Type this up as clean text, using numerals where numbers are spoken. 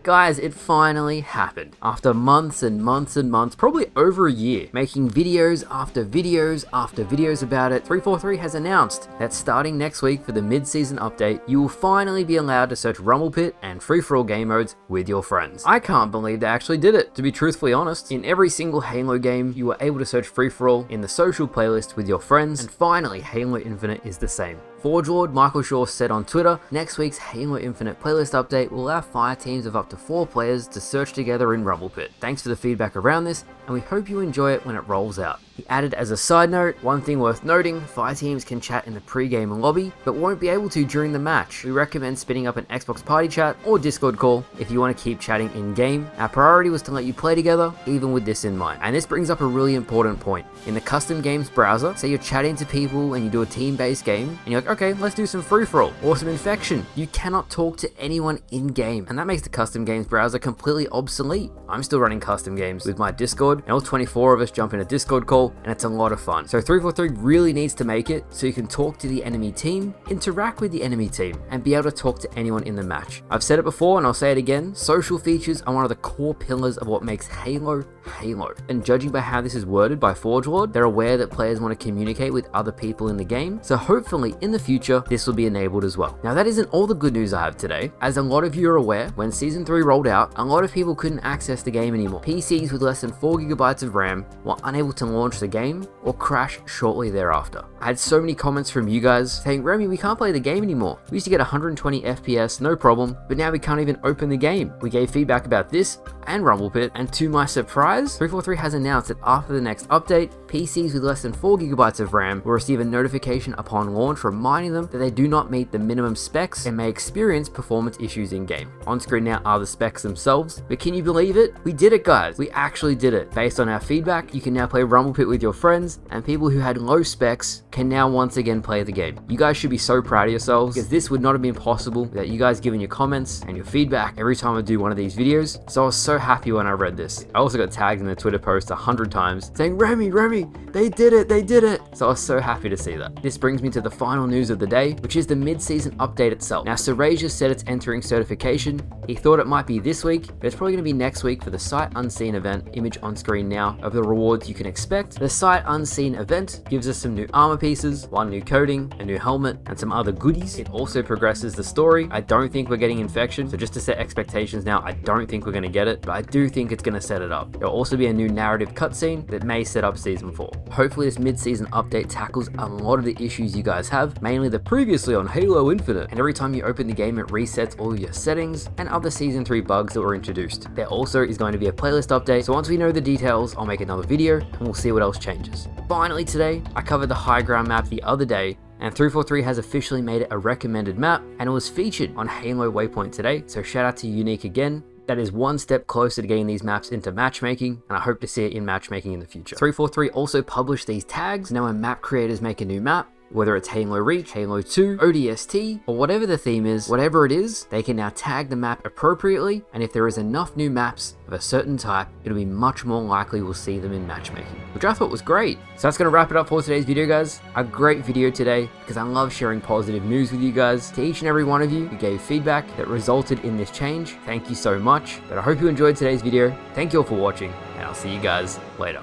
Guys, it finally happened. After months and months and months, probably over a year, making videos after videos after videos about it, 343 has announced that starting next week for the mid-season update, you will finally be allowed to search Rumble Pit and free-for-all game modes with your friends. I can't believe they actually did it. To be truthfully honest, in every single Halo game, you were able to search free-for-all in the social playlist with your friends, and finally, Halo Infinite is the same. Forge Lord Michael Shaw said on Twitter, next week's Halo Infinite playlist update will allow fire teams of up to 4 players to search together in Rumble Pit. Thanks for the feedback around this, and we hope you enjoy it when it rolls out. He added as a side note, one thing worth noting, fire teams can chat in the pre-game lobby, but won't be able to during the match. We recommend spinning up an Xbox party chat or Discord call if you want to keep chatting in-game. Our priority was to let you play together, even with this in mind. And this brings up a really important point. In the custom games browser, say you're chatting to people and you do a team-based game, and you're like, okay, let's do some free-for-all or some infection. You cannot talk to anyone in-game, and that makes the custom games browser completely obsolete. I'm still running custom games with my Discord, and all 24 of us jump in a Discord call, and it's a lot of fun. So 343 really needs to make it so you can talk to the enemy team, interact with the enemy team, and be able to talk to anyone in the match. I've said it before and I'll say it again, social features are one of the core pillars of what makes Halo, Halo. And judging by how this is worded by Forge Lord, they're aware that players want to communicate with other people in the game, so hopefully in the future, this will be enabled as well. Now that isn't all the good news I have today. As a lot of you are aware, when Season 3 rolled out, a lot of people couldn't access the game anymore. PCs with less than 4 GB of RAM were unable to launch the game or crash shortly thereafter. I had so many comments from you guys saying, Remy, we can't play the game anymore. We used to get 120 FPS, no problem, but now we can't even open the game. We gave feedback about this and Rumble Pit, and to my surprise, 343 has announced that after the next update, PCs with less than 4 GB of RAM will receive a notification upon launch reminding them that they do not meet the minimum specs and may experience performance issues in-game. On screen now are the specs themselves, but can you believe it? We did it, guys. We actually did it. Based on our feedback, you can now play Rumble Pit with your friends, and people who had low specs can now once again play the game. You guys should be so proud of yourselves, because this would not have been possible without you guys giving your comments and your feedback every time I do one of these videos. So I was so happy when I read this. I also got tagged in the Twitter post 100 times saying, Remy, they did it. So I was so happy to see that. This brings me to the final news of the day, which is the mid-season update itself. Now, Serasia said it's entering certification. He thought it might be this week, but it's probably going to be next week for the Sight Unseen event. Image on screen now of the rewards you can expect. The Sight Unseen event gives us some new armor pieces, one new coating, a new helmet, and some other goodies. It also progresses the story. I don't think we're getting infection, so just to set expectations now, I don't think we're going to get it, but I do think it's going to set it up. There'll also be a new narrative cutscene that may set up Season 4. Hopefully this mid-season update tackles a lot of the issues you guys have, mainly the previously on Halo Infinite, and every time you open the game it resets all of your settings and other Season 3 bugs that were introduced. There also is going to be a playlist update, so once we know the details, I'll make another video and we'll see what else changes. Finally today, I covered the high ground map the other day, and 343 has officially made it a recommended map, and it was featured on Halo Waypoint today, so shout out to Unique again. That is one step closer to getting these maps into matchmaking, and I hope to see it in matchmaking in the future. 343 also published these tags. Now when map creators make a new map, whether it's Halo Reach, Halo 2, ODST, or whatever the theme is, whatever it is, they can now tag the map appropriately, and if there is enough new maps of a certain type, it'll be much more likely we'll see them in matchmaking, which I thought was great. So that's going to wrap it up for today's video, guys. A great video today, because I love sharing positive news with you guys. To each and every one of you who gave feedback that resulted in this change, thank you so much. But I hope you enjoyed today's video. Thank you all for watching, and I'll see you guys later.